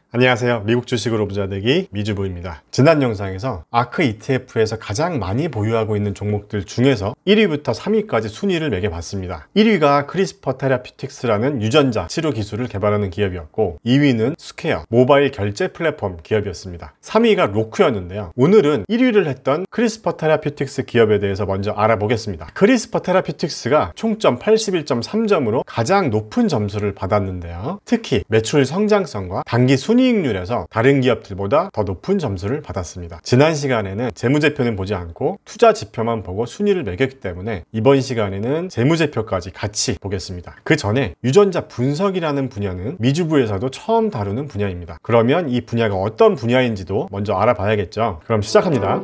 안녕하세요. 미국 주식으로 부자 되기 미주부입니다. 지난 영상에서 아크 ETF에서 가장 많이 보유하고 있는 종목들 중에서 1위부터 3위까지 순위를 매겨봤습니다. 1위가 크리스퍼 테라퓨틱스라는 유전자 치료 기술을 개발하는 기업이었고 2위는 스퀘어 모바일 결제 플랫폼 기업이었습니다. 3위가 로크였는데요. 오늘은 1위를 했던 크리스퍼 테라퓨틱스 기업에 대해서 먼저 알아보겠습니다. 크리스퍼 테라퓨틱스가 총점 81.3점으로 가장 높은 점수를 받았는데요. 특히 매출 성장성과 단기 순이익률에서 다른 기업들보다 더 높은 점수를 받았습니다. 지난 시간에는 재무제표는 보지 않고 투자 지표만 보고 순위를 매겼기 때문에 이번 시간에는 재무제표까지 같이 보겠습니다. 그 전에 유전자 분석이라는 분야는 미주부에서도 처음 다루는 분야입니다. 그러면 이 분야가 어떤 분야인지도 먼저 알아봐야겠죠. 그럼 시작합니다.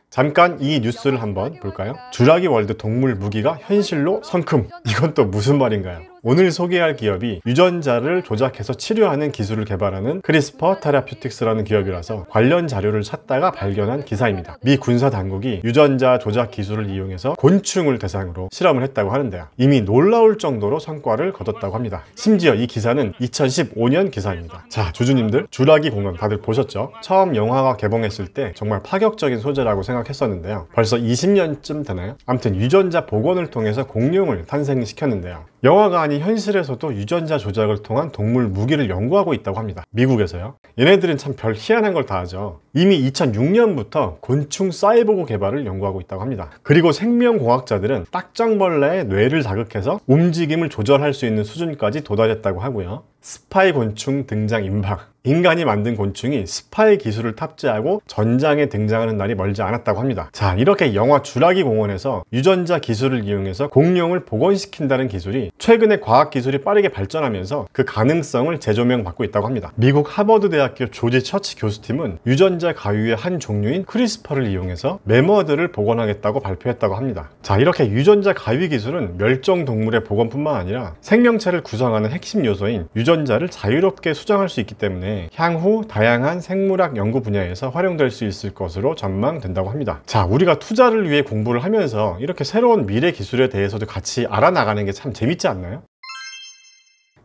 잠깐 이 뉴스를 한번 볼까요? 쥬라기 월드 동물 무기가 현실로 성큼. 이건 또 무슨 말인가요? 오늘 소개할 기업이 유전자를 조작해서 치료하는 기술을 개발하는 크리스퍼 테라퓨틱스라는 기업이라서 관련 자료를 찾다가 발견한 기사입니다. 미 군사 당국이 유전자 조작 기술을 이용해서 곤충을 대상으로 실험을 했다고 하는데요. 이미 놀라울 정도로 성과를 거뒀다고 합니다. 심지어 이 기사는 2015년 기사입니다. 자, 주주님들, 쥬라기 공원 다들 보셨죠? 처음 영화가 개봉했을 때 정말 파격적인 소재라고 생각했었는데요. 벌써 20년쯤 되나요? 아무튼 유전자 복원을 통해서 공룡을 탄생시켰는데요. 영화가 아닌 현실에서도 유전자 조작을 통한 동물 무기를 연구하고 있다고 합니다. 미국에서요. 얘네들은 참 별 희한한 걸 다 하죠. 이미 2006년부터 곤충 사이보그 개발을 연구하고 있다고 합니다. 그리고 생명공학자들은 딱정벌레의 뇌를 자극해서 움직임을 조절할 수 있는 수준까지 도달했다고 하고요. 스파이 곤충 등장 임박. 인간이 만든 곤충이 스파이 기술을 탑재하고 전장에 등장하는 날이 멀지 않았다고 합니다. 자, 이렇게 영화 쥬라기 공원에서 유전자 기술을 이용해서 공룡을 복원시킨다는 기술이 최근에 과학기술이 빠르게 발전하면서 그 가능성을 재조명받고 있다고 합니다. 미국 하버드대학교 조지 처치 교수팀은 유전자 가위의 한 종류인 크리스퍼를 이용해서 매머드를 복원하겠다고 발표했다고 합니다. 자, 이렇게 유전자 가위 기술은 멸종동물의 복원뿐만 아니라 생명체를 구성하는 핵심 요소인 유전자를 자유롭게 수정할 수 있기 때문에 향후 다양한 생물학 연구 분야에서 활용될 수 있을 것으로 전망된다고 합니다. 자, 우리가 투자를 위해 공부를 하면서 이렇게 새로운 미래 기술에 대해서도 같이 알아나가는 게 참 재밌지 않나요?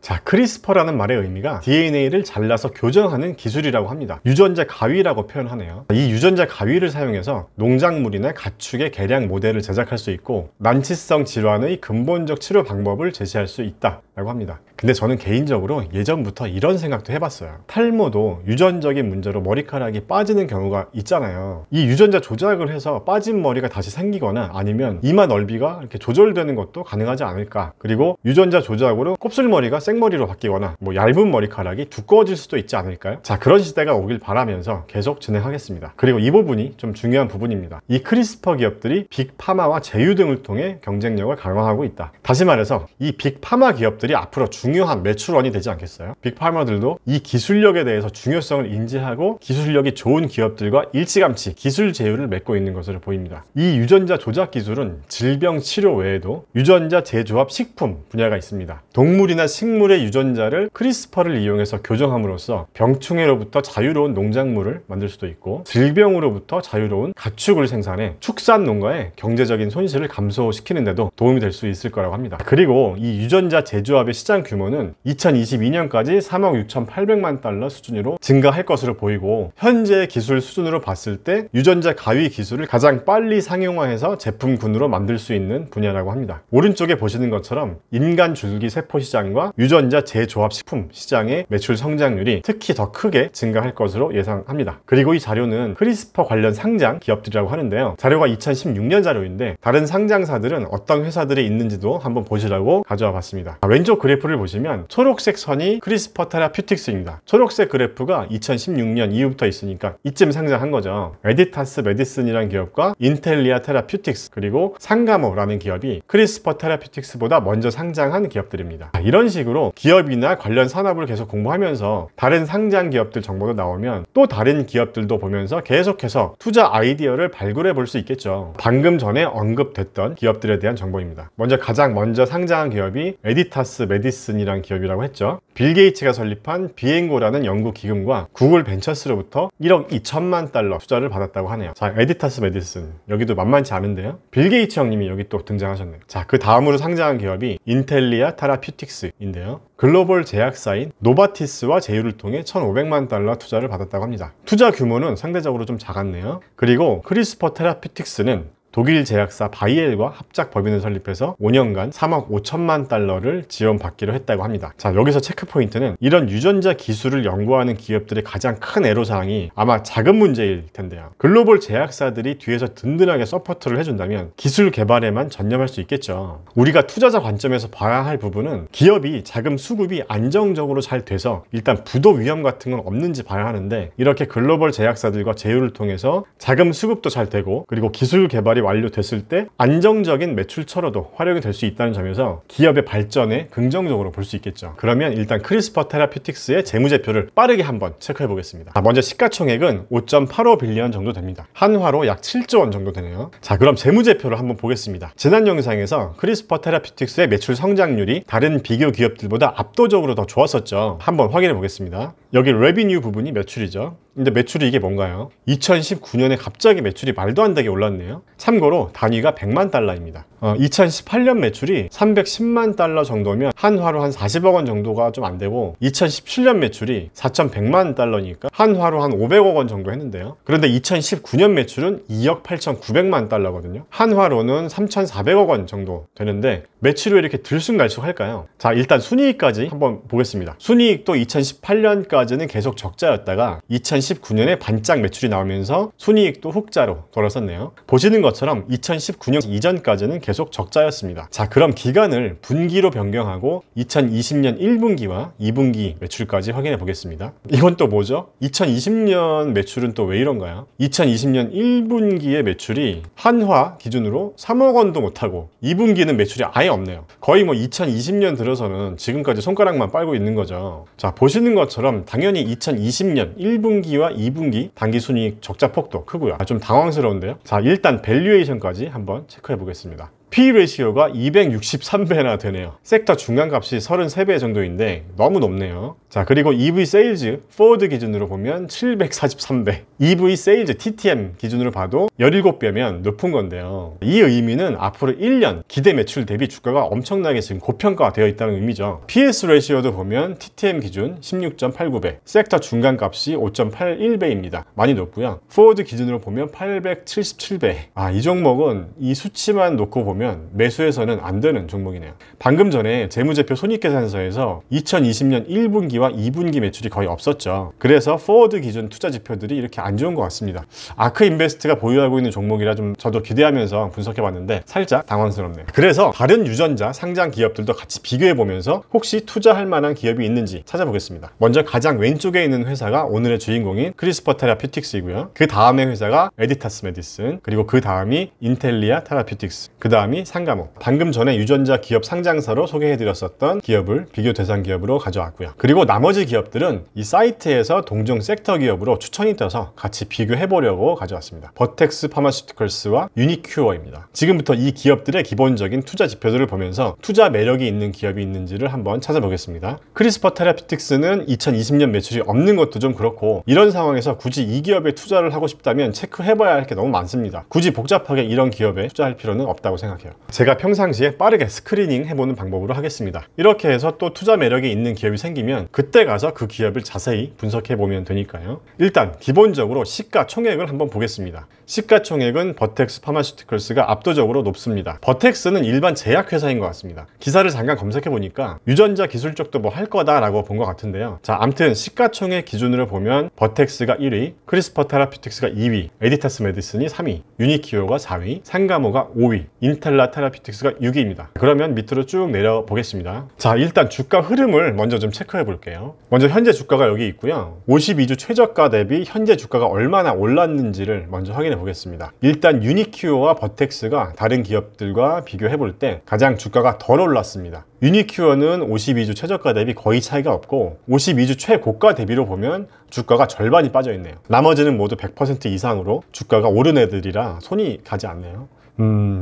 자, 크리스퍼라는 말의 의미가 DNA를 잘라서 교정하는 기술이라고 합니다. 유전자 가위라고 표현하네요. 이 유전자 가위를 사용해서 농작물이나 가축의 개량 모델을 제작할 수 있고 난치성 질환의 근본적 치료 방법을 제시할 수 있다라고 합니다. 근데 저는 개인적으로 예전부터 이런 생각도 해봤어요. 탈모도 유전적인 문제로 머리카락이 빠지는 경우가 있잖아요. 이 유전자 조작을 해서 빠진 머리가 다시 생기거나 아니면 이마 넓이가 이렇게 조절되는 것도 가능하지 않을까. 그리고 유전자 조작으로 곱슬머리가 생머리로 바뀌거나 얇은 머리카락이 두꺼워질 수도 있지 않을까요? 자, 그런 시대가 오길 바라면서 계속 진행하겠습니다. 그리고 이 부분이 좀 중요한 부분입니다. 이 크리스퍼 기업들이 빅파마와 제휴 등을 통해 경쟁력을 강화하고 있다. 다시 말해서 이 빅파마 기업들이 앞으로 중요한 매출원이 되지 않겠어요? 빅파마들도 이 기술력에 대해서 중요성을 인지하고 기술력이 좋은 기업들과 일찌감치 기술 제휴를 맺고 있는 것으로 보입니다. 이 유전자 조작 기술은 질병 치료 외에도 유전자 재조합 식품 분야가 있습니다. 동물이나 식물의 유전자를 크리스퍼를 이용해서 교정함으로써 병충해로부터 자유로운 농작물을 만들 수도 있고 질병으로부터 자유로운 가축을 생산해 축산 농가의 경제적인 손실을 감소시키는 데도 도움이 될 수 있을 거라고 합니다. 그리고 이 유전자 재조합의 시장 규모는 2022년까지 3억 6,800만 달러 수준으로 증가할 것으로 보이고 현재의 기술 수준으로 봤을 때 유전자 가위 기술을 가장 빨리 상용화해서 제품군으로 만들 수 있는 분야라고 합니다. 오른쪽에 보시는 것처럼 인간 줄기 세포 시장과 유전자 재조합 식품 시장의 매출 성장률이 특히 더 크게 증가할 것으로 예상합니다. 그리고 이 자료는 크리스퍼 관련 상장 기업들이라고 하는데요. 자료가 2016년 자료인데 다른 상장사들은 어떤 회사들이 있는지도 한번 보시라고 가져와 봤습니다. 왼쪽 그래프를 보시면 초록색 선이 크리스퍼 테라퓨틱스입니다. 초록색 그래프가 2016년 이후부터 있으니까 이쯤 상장한 거죠. 에디타스 메디슨이라는 기업과 인텔리아 테라퓨틱스 그리고 상가모라는 기업이 크리스퍼 테라퓨틱스보다 먼저 상장한 기업들입니다. 이런 식으로 기업이나 관련 산업을 계속 공부하면서 다른 상장 기업들 정보도 나오면 또 다른 기업들도 보면서 계속해서 투자 아이디어를 발굴해 볼 수 있겠죠. 방금 전에 언급됐던 기업들에 대한 정보입니다. 가장 먼저 상장한 기업이 에디타스 메디슨 메디슨이라는 기업이라고 했죠. 빌 게이츠가 설립한 비엔고라는 연구 기금과 구글 벤처스로부터 1억 2천만 달러 투자를 받았다고 하네요. 자, 에디타스 메디슨 여기도 만만치 않은데요. 빌 게이츠 형님이 여기 또 등장하셨네요. 자, 그 다음으로 상장한 기업이 인텔리아 테라퓨틱스인데요. 글로벌 제약사인 노바티스와 제휴를 통해 1,500만 달러 투자를 받았다고 합니다. 투자 규모는 상대적으로 좀 작았네요. 그리고 크리스퍼 테라퓨틱스는 독일 제약사 바이엘과 합작 법인을 설립해서 5년간 3억 5천만 달러를 지원받기로 했다고 합니다. 자, 여기서 체크 포인트는 이런 유전자 기술을 연구하는 기업들의 가장 큰 애로사항이 아마 자금 문제일 텐데요. 글로벌 제약사들이 뒤에서 든든하게 서포트를 해준다면 기술 개발에만 전념할 수 있겠죠. 우리가 투자자 관점에서 봐야 할 부분은 기업이 자금 수급이 안정적으로 잘 돼서 일단 부도 위험 같은 건 없는지 봐야 하는데, 이렇게 글로벌 제약사들과 제휴를 통해서 자금 수급도 잘 되고 그리고 기술 개발이 완료됐을 때 안정적인 매출처로도 활용이 될 수 있다는 점에서 기업의 발전에 긍정적으로 볼 수 있겠죠. 그러면 일단 크리스퍼 테라퓨틱스의 재무제표를 빠르게 한번 체크해 보겠습니다. 먼저 시가총액은 5.85 빌리언 정도 됩니다. 한화로 약 7조 원 정도 되네요. 자, 그럼 재무제표를 한번 보겠습니다. 지난 영상에서 크리스퍼 테라퓨틱스의 매출 성장률이 다른 비교 기업들보다 압도적으로 더 좋았었죠. 한번 확인해 보겠습니다. 여기 레비뉴 부분이 매출이죠. 근데 매출이 이게 뭔가요? 2019년에 갑자기 매출이 말도 안 되게 올랐네요. 참고로 단위가 100만 달러입니다. 2018년 매출이 310만 달러 정도면 한화로 한 40억 원 정도가 좀 안 되고, 2017년 매출이 4,100만 달러니까 한화로 한 500억 원 정도 했는데요. 그런데 2019년 매출은 2억 8,900만 달러거든요. 한화로는 3,400억 원 정도 되는데 매출이 왜 이렇게 들쑥날쑥할까요? 자, 일단 순이익까지 한번 보겠습니다. 순이익도 2018년까지는 계속 적자였다가 2019년에 반짝 매출이 나오면서 순이익도 흑자로 돌아섰네요. 보시는 것처럼 2019년 이전까지는 계속 적자였습니다. 자, 그럼 기간을 분기로 변경하고 2020년 1분기와 2분기 매출까지 확인해 보겠습니다. 이건 또 뭐죠? 2020년 매출은 또 왜 이런가요? 2020년 1분기의 매출이 한화 기준으로 3억 원도 못하고 2분기는 매출이 아예 없네요. 거의 뭐 2020년 들어서는 지금까지 손가락만 빨고 있는 거죠. 자, 보시는 것처럼 당연히 2020년 1분기와 2분기 당기순이익 적자 폭도 크고요. 좀 당황스러운데요. 자, 일단 밸류에이션까지 한번 체크해 보겠습니다. P 레시오가 263배나 되네요. 섹터 중간값이 33배 정도인데 너무 높네요. 자, 그리고 EV 세일즈 포드 기준으로 보면 743배, EV 세일즈 TTM 기준으로 봐도 17배면 높은 건데요. 이 의미는 앞으로 1년 기대 매출 대비 주가가 엄청나게 지금 고평가되어 있다는 의미죠. PS 레시오도 보면 TTM 기준 16.89배, 섹터 중간값이 5.81배입니다. 많이 높고요. 포드 기준으로 보면 877배. 이 종목은 이 수치만 놓고 보면 매수해서는 안 되는 종목이네요. 방금 전에 재무제표 손익계산서에서 2020년 1분기와 2분기 매출이 거의 없었죠. 그래서 포워드 기준 투자 지표들이 이렇게 안 좋은 것 같습니다. 아크인베스트가 보유하고 있는 종목이라 좀 저도 기대하면서 분석해 봤는데 살짝 당황스럽네요. 그래서 다른 유전자 상장 기업들도 같이 비교해 보면서 혹시 투자할 만한 기업이 있는지 찾아보겠습니다. 먼저 가장 왼쪽에 있는 회사가 오늘의 주인공인 크리스퍼 테라퓨틱스이고요. 그 다음의 회사가 에디타스 메디슨, 그리고 그 다음이 인텔리아 테라퓨틱스, 그 다음이 상가모. 방금 전에 유전자 기업 상장사로 소개해드렸었던 기업을 비교 대상 기업으로 가져왔고요. 그리고 나머지 기업들은 이 사이트에서 동종 섹터 기업으로 추천이 떠서 같이 비교해보려고 가져왔습니다. 버텍스 파마슈티컬스와 유니큐어입니다. 지금부터 이 기업들의 기본적인 투자 지표들을 보면서 투자 매력이 있는 기업이 있는지를 한번 찾아보겠습니다. 크리스퍼 테라퓨틱스는 2020년 매출이 없는 것도 좀 그렇고, 이런 상황에서 굳이 이 기업에 투자를 하고 싶다면 체크해봐야 할 게 너무 많습니다. 굳이 복잡하게 이런 기업에 투자할 필요는 없다고 생각해요. 제가 평상시에 빠르게 스크리닝 해보는 방법으로 하겠습니다. 이렇게 해서 또 투자 매력이 있는 기업이 생기면 그때 가서 그 기업을 자세히 분석해보면 되니까요. 일단 기본적으로 시가총액을 한번 보겠습니다. 시가총액은 버텍스 파마슈티컬스가 압도적으로 높습니다. 버텍스는 일반 제약회사인 것 같습니다. 기사를 잠깐 검색해보니까 유전자 기술 쪽도 뭐 할 거다라고 본 것 같은데요. 자, 암튼 시가총액 기준으로 보면 버텍스가 1위, 크리스퍼 테라퓨틱스가 2위, 에디타스 메디슨이 3위, 유니키오가 4위, 상가모가 5위, 인텔라 테라퓨틱스가 6위입니다. 그러면 밑으로 쭉 내려보겠습니다. 자, 일단 주가 흐름을 먼저 좀 체크해 볼게요. 먼저 현재 주가가 여기 있고요. 52주 최저가 대비 현재 주가가 얼마나 올랐는지를 먼저 확인해 보겠습니다. 일단 유니큐어와 버텍스가 다른 기업들과 비교해 볼 때 가장 주가가 덜 올랐습니다. 유니큐어는 52주 최저가 대비 거의 차이가 없고, 52주 최고가 대비로 보면 주가가 절반이 빠져 있네요. 나머지는 모두 100% 이상으로 주가가 오른 애들이라 손이 가지 않네요.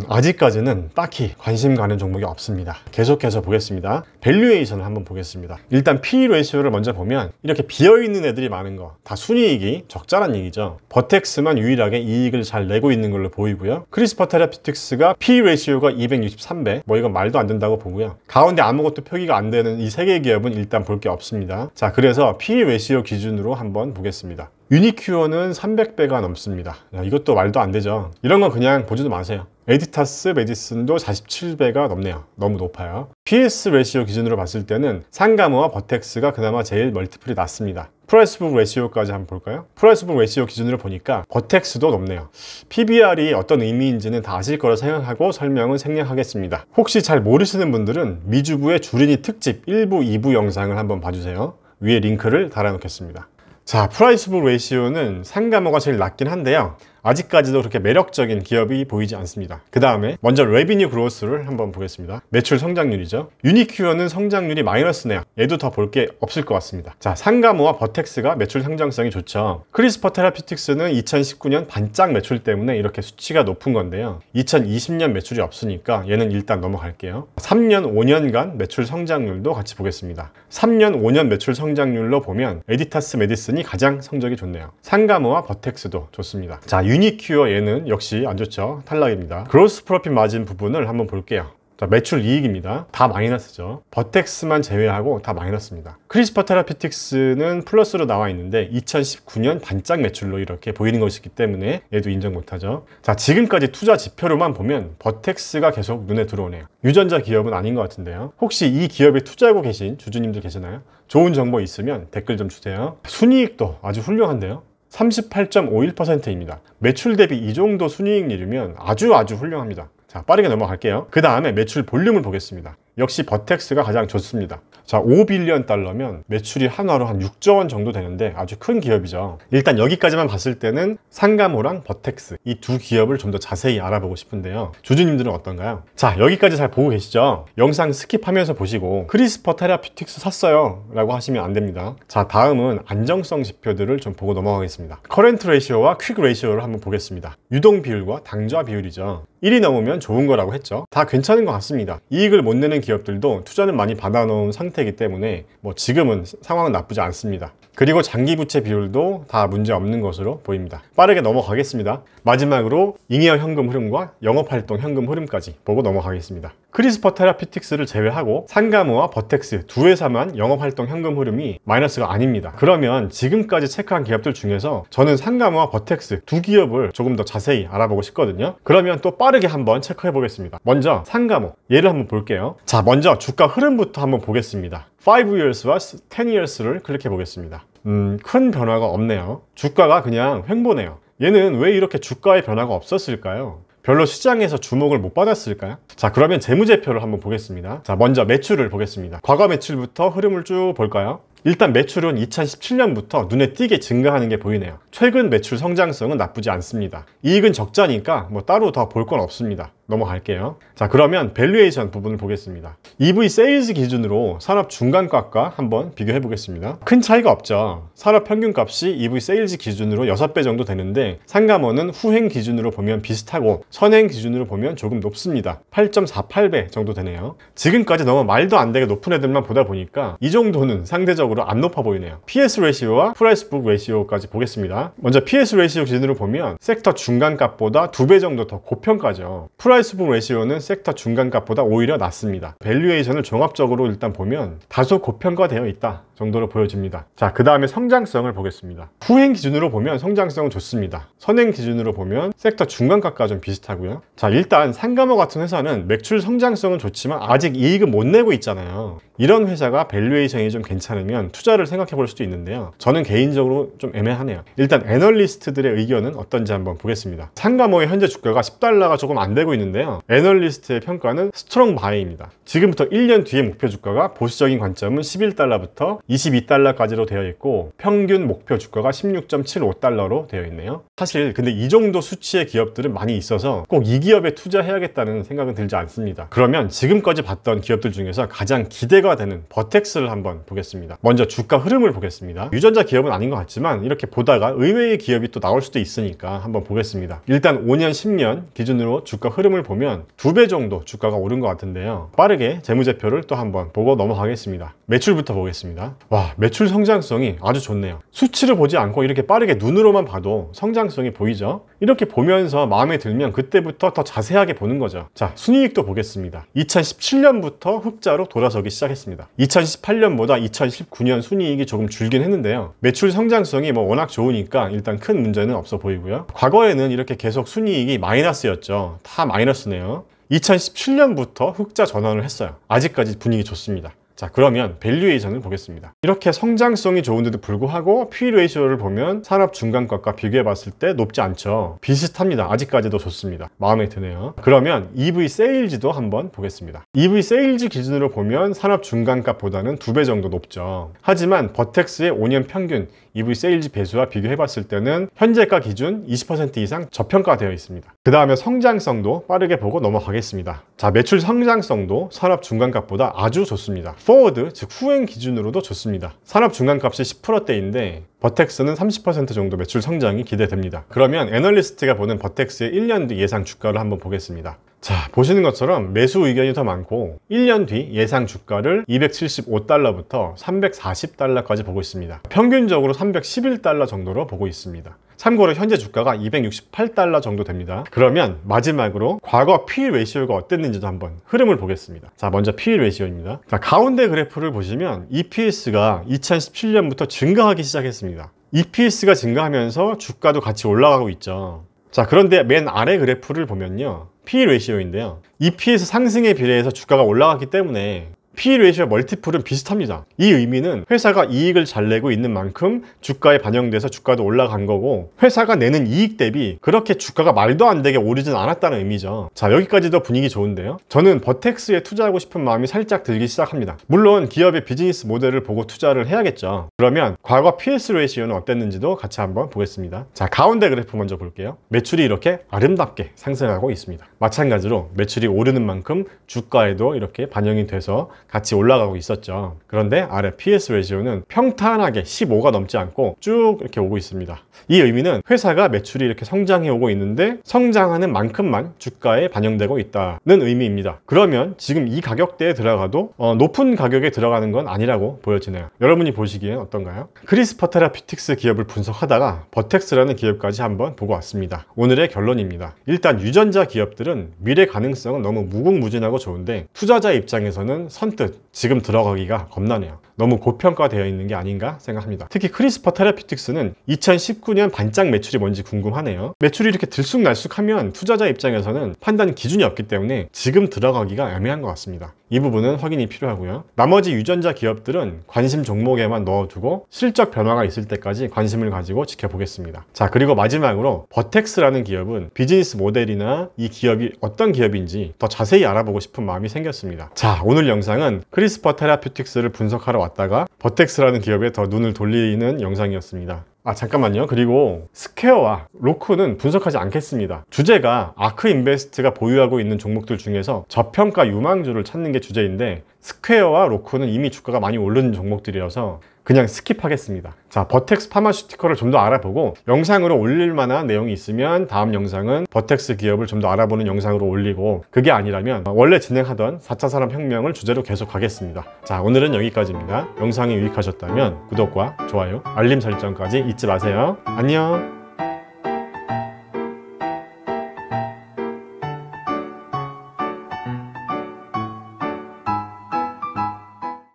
아직까지는 딱히 관심 가는 종목이 없습니다. 계속해서 보겠습니다. 밸류에이션을 한번 보겠습니다. 일단 P/E 레이시오를 먼저 보면 이렇게 비어있는 애들이 많은 거 다 순이익이 적자란 얘기죠. 버텍스만 유일하게 이익을 잘 내고 있는 걸로 보이고요. 크리스퍼 테라피틱스가 P/E 레이시오가 263배, 뭐 이건 말도 안 된다고 보고요. 가운데 아무것도 표기가 안 되는 이 세 개 기업은 일단 볼 게 없습니다. 자, 그래서 P/E 레이시오 기준으로 한번 보겠습니다. 유니큐어는 300배가 넘습니다. 야, 이것도 말도 안 되죠. 이런 건 그냥 보지도 마세요. 에디타스 메디슨도 47배가 넘네요. 너무 높아요. PS 레시오 기준으로 봤을 때는 상가모와 버텍스가 그나마 제일 멀티플이 낮습니다. 프라이스북 레시오까지 한번 볼까요? 프라이스북 레시오 기준으로 보니까 버텍스도 높네요. PBR이 어떤 의미인지는 다 아실 거라 생각하고 설명은 생략하겠습니다. 혹시 잘 모르시는 분들은 미주부의 주린이 특집 1부, 2부 영상을 한번 봐주세요. 위에 링크를 달아놓겠습니다. 자, 프라이스북 레이시오는 상가모가 제일 낮긴 한데요. 아직까지도 그렇게 매력적인 기업이 보이지 않습니다. 그 다음에 먼저 레비뉴 그로스를 한번 보겠습니다. 매출 성장률이죠. 유니큐어는 성장률이 마이너스네요. 얘도 더 볼 게 없을 것 같습니다. 자, 상가모와 버텍스가 매출 성장성이 좋죠. 크리스퍼 테라피틱스는 2019년 반짝 매출 때문에 이렇게 수치가 높은 건데요. 2020년 매출이 없으니까 얘는 일단 넘어갈게요. 3년, 5년간 매출 성장률도 같이 보겠습니다. 3년, 5년 매출 성장률로 보면 에디타스 메디슨이 가장 성적이 좋네요. 상가모와 버텍스도 좋습니다. 자, 유니큐어 얘는 역시 안 좋죠. 탈락입니다. 그로스 프로핏 마진 부분을 한번 볼게요. 자, 매출 이익입니다. 다 마이너스죠. 버텍스만 제외하고 다 마이너스입니다. 크리스퍼 테라피틱스는 플러스로 나와 있는데 2019년 반짝 매출로 이렇게 보이는 것이기 때문에 얘도 인정 못하죠. 자, 지금까지 투자 지표로만 보면 버텍스가 계속 눈에 들어오네요. 유전자 기업은 아닌 것 같은데요. 혹시 이 기업에 투자하고 계신 주주님들 계시나요? 좋은 정보 있으면 댓글 좀 주세요. 순이익도 아주 훌륭한데요. 38.51%입니다. 매출 대비 이 정도 순이익률이면 아주 훌륭합니다. 자, 빠르게 넘어갈게요. 그 다음에 매출 볼륨을 보겠습니다. 역시 버텍스가 가장 좋습니다. 자, 5빌리언 달러면 매출이 한화로 한 6조 원 정도 되는데 아주 큰 기업이죠. 일단 여기까지만 봤을 때는 상가모랑 버텍스 이 두 기업을 좀 더 자세히 알아보고 싶은데요. 주주님들은 어떤가요? 자, 여기까지 잘 보고 계시죠? 영상 스킵하면서 보시고 크리스퍼 테라피틱스 샀어요 라고 하시면 안 됩니다. 자, 다음은 안정성 지표들을 좀 보고 넘어가겠습니다. 커런트 레이시오와 퀵 레이시오를 한번 보겠습니다. 유동 비율과 당좌 비율이죠. 1이 넘으면 좋은 거라고 했죠. 다 괜찮은 것 같습니다. 이익을 못 내는 기업들도 투자는 많이 받아놓은 상태이기 때문에 뭐 지금은 상황은 나쁘지 않습니다. 그리고 장기 부채 비율도 다 문제 없는 것으로 보입니다. 빠르게 넘어가겠습니다. 마지막으로 잉여 현금 흐름과 영업활동 현금 흐름까지 보고 넘어가겠습니다. 크리스퍼 테라피틱스를 제외하고 상가모와 버텍스 두 회사만 영업활동 현금 흐름이 마이너스가 아닙니다. 그러면 지금까지 체크한 기업들 중에서 저는 상가모와 버텍스 두 기업을 조금 더 자세히 알아보고 싶거든요. 그러면 또 빠르게 한번 체크해 보겠습니다. 먼저 상가모 얘를 한번 볼게요. 자, 먼저 주가 흐름부터 한번 보겠습니다. 5years와 10years를 클릭해 보겠습니다. 큰 변화가 없네요. 주가가 그냥 횡보네요. 얘는 왜 이렇게 주가의 변화가 없었을까요? 별로 시장에서 주목을 못 받았을까요? 자, 그러면 재무제표를 한번 보겠습니다. 자, 먼저 매출을 보겠습니다. 과거 매출부터 흐름을 쭉 볼까요? 일단 매출은 2017년부터 눈에 띄게 증가하는 게 보이네요. 최근 매출 성장성은 나쁘지 않습니다. 이익은 적자니까 뭐 따로 더 볼 건 없습니다. 넘어갈게요. 자, 그러면 밸류에이션 부분을 보겠습니다. EV 세일즈 기준으로 산업 중간값과 한번 비교해 보겠습니다. 큰 차이가 없죠. 산업 평균값이 EV 세일즈 기준으로 6배 정도 되는데 상가모는 후행 기준으로 보면 비슷하고 선행 기준으로 보면 조금 높습니다. 8.48배 정도 되네요. 지금까지 너무 말도 안 되게 높은 애들만 보다 보니까 이 정도는 상대적으로 안 높아 보이네요. PS 레시오와 프라이스북 레시오까지 보겠습니다. 먼저 PS 레시오 기준으로 보면 섹터 중간값보다 2배 정도 더 고평가죠. 프라이스북 레시오는 섹터 중간값보다 오히려 낮습니다. 밸류에이션을 종합적으로 일단 보면 다소 고평가되어 있다 정도로 보여집니다. 자, 그 다음에 성장성을 보겠습니다. 후행 기준으로 보면 성장성은 좋습니다. 선행 기준으로 보면 섹터 중간값과 좀 비슷하고요. 자, 일단 상가모 같은 회사는 매출 성장성은 좋지만 아직 이익은 못 내고 있잖아요. 이런 회사가 밸류에이션이 좀 괜찮으면 투자를 생각해 볼 수도 있는데요. 저는 개인적으로 좀 애매하네요. 일단 애널리스트들의 의견은 어떤지 한번 보겠습니다. 상가모의 현재 주가가 10달러가 조금 안 되고 있는데요. 애널리스트의 평가는 스트롱 바이입니다. 지금부터 1년 뒤의 목표 주가가 보수적인 관점은 11달러부터 22달러까지로 되어 있고 평균 목표 주가가 16.75달러로 되어 있네요. 사실 근데 이 정도 수치의 기업들은 많이 있어서 꼭 이 기업에 투자해야겠다는 생각은 들지 않습니다. 그러면 지금까지 봤던 기업들 중에서 가장 기대가 되는 버텍스를 한번 보겠습니다. 먼저 주가 흐름을 보겠습니다. 유전자 기업은 아닌 것 같지만 이렇게 보다가 의외의 기업이 또 나올 수도 있으니까 한번 보겠습니다. 일단 5년, 10년 기준으로 주가 흐름을 보면 2배 정도 주가가 오른 것 같은데요. 빠르게 재무제표를 또 한번 보고 넘어가겠습니다. 매출부터 보겠습니다. 와, 매출 성장성이 아주 좋네요. 수치를 보지 않고 이렇게 빠르게 눈으로만 봐도 성장성이 보이죠? 이렇게 보면서 마음에 들면 그때부터 더 자세하게 보는 거죠. 자, 순이익도 보겠습니다. 2017년부터 흑자로 돌아서기 시작했습니다. 2018년보다 2019년 순이익이 조금 줄긴 했는데요. 매출 성장성이 워낙 좋으니까 일단 큰 문제는 없어 보이고요. 과거에는 이렇게 계속 순이익이 마이너스였죠. 다 마이너스네요. 2017년부터 흑자 전환을 했어요. 아직까지 분위기 좋습니다. 자, 그러면 밸류에이션을 보겠습니다. 이렇게 성장성이 좋은데도 불구하고 P 레이쇼를 보면 산업 중간값과 비교해 봤을 때 높지 않죠. 비슷합니다. 아직까지도 좋습니다. 마음에 드네요. 그러면 EV 세일즈도 한번 보겠습니다. EV 세일즈 기준으로 보면 산업 중간값보다는 2배 정도 높죠. 하지만 버텍스의 5년 평균 EV 세일즈 배수와 비교해 봤을 때는 현재가 기준 20% 이상 저평가되어 있습니다. 그 다음에 성장성도 빠르게 보고 넘어가겠습니다. 자, 매출 성장성도 산업 중간값보다 아주 좋습니다. 포워드, 즉 후행 기준으로도 좋습니다. 산업 중간값이 10%대인데 버텍스는 30% 정도 매출 성장이 기대됩니다. 그러면 애널리스트가 보는 버텍스의 1년 뒤 예상 주가를 한번 보겠습니다. 자, 보시는 것처럼 매수 의견이 더 많고 1년 뒤 예상 주가를 275달러부터 340달러까지 보고 있습니다. 평균적으로 311달러 정도로 보고 있습니다. 참고로 현재 주가가 268달러 정도 됩니다. 그러면 마지막으로 과거 P 레이시오가 어땠는지도 한번 흐름을 보겠습니다. 자, 먼저 P 레이시오입니다. 자, 가운데 그래프를 보시면 EPS가 2017년부터 증가하기 시작했습니다. EPS가 증가하면서 주가도 같이 올라가고 있죠. 자, 그런데 맨 아래 그래프를 보면요, P 레이시오인데요. EPS 상승에 비례해서 주가가 올라갔기 때문에 P 레이시오 멀티플은 비슷합니다. 이 의미는 회사가 이익을 잘 내고 있는 만큼 주가에 반영돼서 주가도 올라간 거고, 회사가 내는 이익 대비 그렇게 주가가 말도 안 되게 오르진 않았다는 의미죠. 자, 여기까지도 분위기 좋은데요. 저는 버텍스에 투자하고 싶은 마음이 살짝 들기 시작합니다. 물론 기업의 비즈니스 모델을 보고 투자를 해야겠죠. 그러면 과거 PS 레이시오는 어땠는지도 같이 한번 보겠습니다. 자, 가운데 그래프 먼저 볼게요. 매출이 이렇게 아름답게 상승하고 있습니다. 마찬가지로 매출이 오르는 만큼 주가에도 이렇게 반영이 돼서 같이 올라가고 있었죠. 그런데 아래 PS 레이시오는 평탄하게 15가 넘지 않고 쭉 이렇게 오고 있습니다. 이 의미는 회사가 매출이 이렇게 성장해 오고 있는데 성장하는 만큼만 주가에 반영되고 있다는 의미입니다. 그러면 지금 이 가격대에 들어가도 높은 가격에 들어가는 건 아니라고 보여지네요. 여러분이 보시기엔 어떤가요? 크리스퍼 테라퓨틱스 기업을 분석하다가 버텍스라는 기업까지 한번 보고 왔습니다. 오늘의 결론입니다. 일단 유전자 기업들은 미래 가능성은 너무 무궁무진하고 좋은데 투자자 입장에서는 선뜻 지금 들어가기가 겁나네요. 너무 고평가되어 있는 게 아닌가 생각합니다. 특히 크리스퍼 테라퓨틱스는 2019년 반짝 매출이 뭔지 궁금하네요. 매출이 이렇게 들쑥날쑥하면 투자자 입장에서는 판단 기준이 없기 때문에 지금 들어가기가 애매한 것 같습니다. 이 부분은 확인이 필요하고요. 나머지 유전자 기업들은 관심 종목에만 넣어두고 실적 변화가 있을 때까지 관심을 가지고 지켜보겠습니다. 자, 그리고 마지막으로 버텍스라는 기업은 비즈니스 모델이나 이 기업이 어떤 기업인지 더 자세히 알아보고 싶은 마음이 생겼습니다. 자, 오늘 영상은 크리스퍼 테라퓨틱스를 분석하러 왔다가 버텍스라는 기업에 더 눈을 돌리는 영상이었습니다. 아, 잠깐만요. 그리고 스퀘어와 로쿠는 분석하지 않겠습니다. 주제가 아크 인베스트가 보유하고 있는 종목들 중에서 저평가 유망주를 찾는 게 주제인데, 스퀘어와 로쿠는 이미 주가가 많이 오른 종목들이어서 그냥 스킵하겠습니다. 자, 버텍스 파마슈티컬을 좀 더 알아보고 영상으로 올릴 만한 내용이 있으면 다음 영상은 버텍스 기업을 좀 더 알아보는 영상으로 올리고, 그게 아니라면 원래 진행하던 4차 산업혁명을 주제로 계속 가겠습니다. 자, 오늘은 여기까지입니다. 영상이 유익하셨다면 구독과 좋아요, 알림 설정까지 잊지 마세요. 안녕.